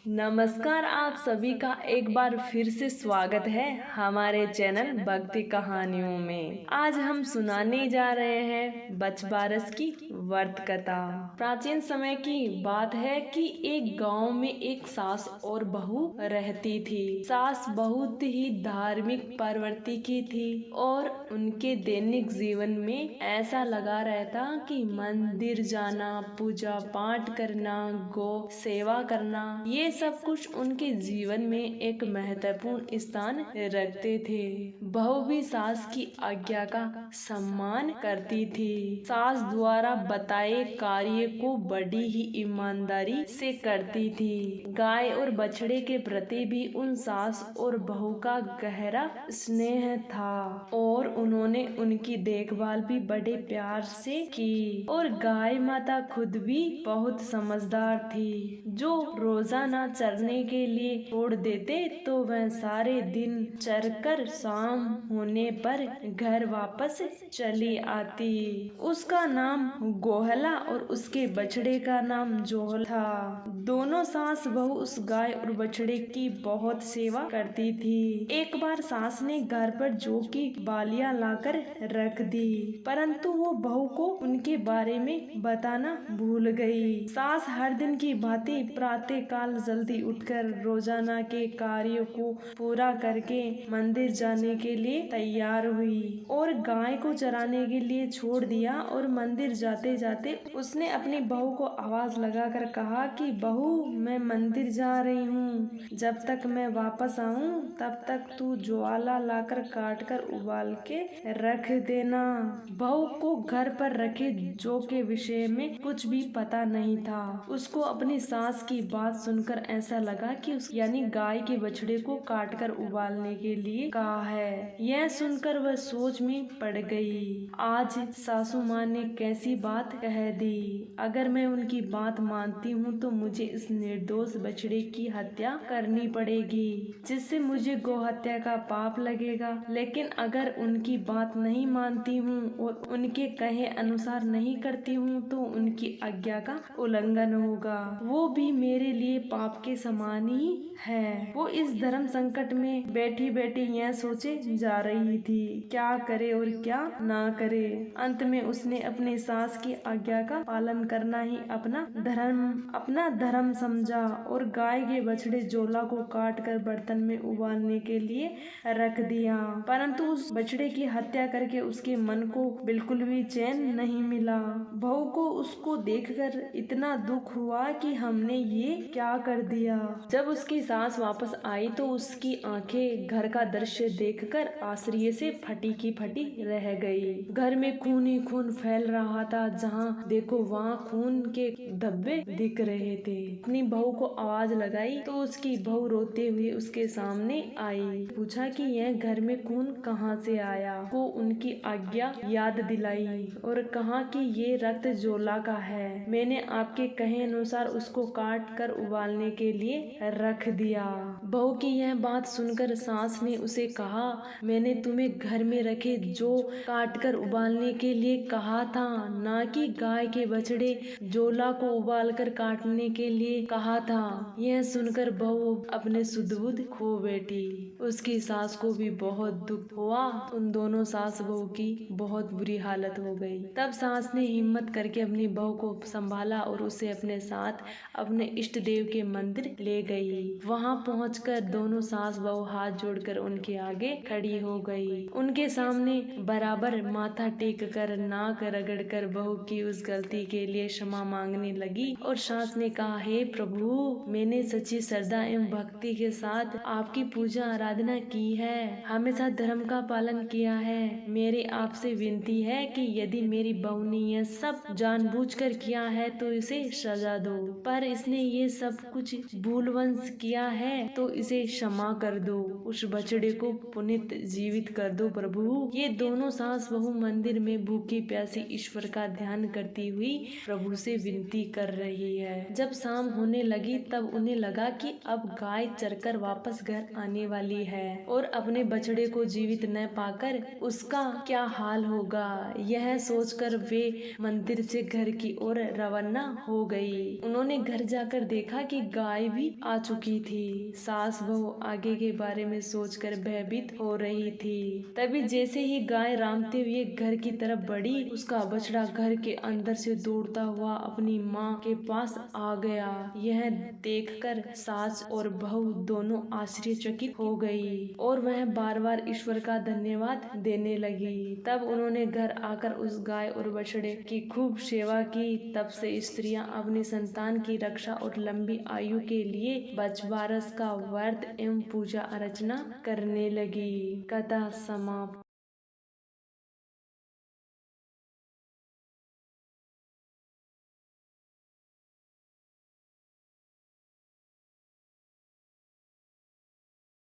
नमस्कार, आप सभी का एक बार फिर से स्वागत है हमारे चैनल भक्ति कहानियों में। आज हम सुनाने जा रहे हैं बचबारस की व्रत कथा। प्राचीन समय की बात है कि एक गांव में एक सास और बहू रहती थी। सास बहुत ही धार्मिक प्रवृत्ति की थी और उनके दैनिक जीवन में ऐसा लगा रहता कि मंदिर जाना, पूजा पाठ करना, गौ सेवा करना, ये सब कुछ उनके जीवन में एक महत्वपूर्ण स्थान रखते थे। बहू भी सास की आज्ञा का सम्मान करती थी। सास द्वारा बताए कार्य को बड़ी ही ईमानदारी से करती थी। गाय और बछड़े के प्रति भी उन सास और बहू का गहरा स्नेह था और उन्होंने उनकी देखभाल भी बड़े प्यार से की। और गाय माता खुद भी बहुत समझदार थी। जो रोजाना चरने के लिए छोड़ देते तो वह सारे दिन चरकर शाम होने पर घर वापस चली आती। उसका नाम गोहला और उसके बछड़े का नाम जोहल था। दोनों सास बहू उस गाय और बछड़े की बहुत सेवा करती थी। एक बार सास ने घर पर जौ की बालियां लाकर रख दी, परंतु वो बहू को उनके बारे में बताना भूल गई। सास हर दिन की भांति प्रातः काल जल्दी उठकर रोजाना के कार्यों को पूरा करके मंदिर जाने के लिए तैयार हुई और गाय को चराने के लिए छोड़ दिया। और मंदिर जाते जाते उसने अपनी बहू को आवाज लगाकर कहा कि बहू, मैं मंदिर जा रही हूँ, जब तक मैं वापस आऊँ तब तक तू ज्वाला लाकर काट कर उबाल के रख देना। बहू को घर पर रखे जौ के विषय में कुछ भी पता नहीं था। उसको अपनी सास की बात सुनकर ऐसा लगा कि यानी गाय के बछड़े को काटकर उबालने के लिए कहा है। यह सुनकर वह सोच में पड़ गई। आज सासू माँ ने कैसी बात कह दी। अगर मैं उनकी बात मानती हूँ तो मुझे इस निर्दोष बछड़े की हत्या करनी पड़ेगी, जिससे मुझे गौ हत्या का पाप लगेगा। लेकिन अगर उनकी बात नहीं मानती हूँ और उनके कहे अनुसार नहीं करती हूँ तो उनकी आज्ञा का उल्लंघन होगा। वो भी मेरे लिए पाप के समान ही है। वो इस धर्म संकट में बैठी बैठी यह सोचे जा रही थी, क्या करे और क्या ना करे। अंत में उसने अपने सास की आज्ञा का पालन करना ही अपना धर्म समझा और गाय के बछड़े जोला को काट कर बर्तन में उबालने के लिए रख दिया। परंतु उस बछड़े की हत्या करके उसके मन को बिल्कुल भी चैन नहीं मिला। बहू को उसको देखकर इतना दुख हुआ कि हमने ये क्या कर दिया। जब उसकी सास वापस आई तो उसकी आंखें घर का दृश्य देखकर आश्चर्य से फटी की फटी रह गई। घर में खून ही खून फैल रहा था, जहाँ देखो वहाँ खून के धब्बे दिख रहे थे। अपनी बहू को आवाज लगाई तो उसकी बहू रोते हुए उसके सामने आई। पूछा कि यह घर में खून कहाँ से आया। वो उनकी आज्ञा याद दिलाई और कहा कि ये रक्त जोला का है। मैंने आपके कहे अनुसार उसको काट कर उबालने के लिए रख दिया। बहू की यह बात सुनकर सास ने उसे कहा, मैंने तुम्हें घर में रखे जो काट कर उबालने के लिए कहा था, ना कि गाय के बछड़े जोला को उबाल कर काटने के लिए कहा था। यह सुनकर बहू अपने सुध-बुध खो बैठी। उसकी सास को भी बहुत दुख हुआ। उन दोनों सास बहू की बहुत बुरी हालत हो गई। तब सास ने हिम्मत करके अपनी बहू को संभाला और उसे अपने साथ अपने इष्ट देव के मंदिर ले गई। वहां पहुंचकर दोनों सास बहू हाथ जोड़कर उनके आगे खड़ी हो गई। उनके सामने बराबर माथा टेक कर नाक रगड़ कर बहू की उस गलती के लिए क्षमा मांगने लगी और सास ने कहा, हे प्रभु, मैंने सच्ची श्रद्धा एवं भक्ति के साथ आपकी पूजा आराधना की है, हमेशा धर्म का पालन किया है। मेरी आपसे विनती है कि यदि मेरी बहू ने यह सब जानबूझकर किया है तो इसे सजा दो, पर इसने ये सब कुछ भूलवंश किया है तो इसे क्षमा कर दो। उस बछड़े को पुनित जीवित कर दो प्रभु। ये दोनों सास बहू मंदिर में भूखी प्यासी ईश्वर का ध्यान करती हुई प्रभु से विनती कर रही है। जब शाम होने लगी तब उन्हें लगा कि अब गाय चरकर वापस घर आने वाली है और अपने बछड़े को जीवित न पाकर उसका क्या हाल होगा। यह सोचकर वे मंदिर से घर की ओर रवाना हो गई। उन्होंने घर जाकर देखा कि गाय भी आ चुकी थी। सास बहू आगे के बारे में सोचकर भयभीत हो रही थी। तभी जैसे ही गाय रामते हुए घर की तरफ बढ़ी, उसका बछड़ा घर के अंदर से दौड़ता हुआ अपनी माँ के पास आ गया। यह देखकर सास और बहू दोनों आश्चर्यचकित हो गई और वह बार बार ईश्वर का धन्यवाद देने लगी। तब उन्होंने घर आकर उस गाय और बछड़े की खूब सेवा की। तब से स्त्रियां अपनी संतान की रक्षा और लंबी आयु के लिए बछबारस का व्रत एवं पूजा अर्चना करने लगी। कथा समाप्त।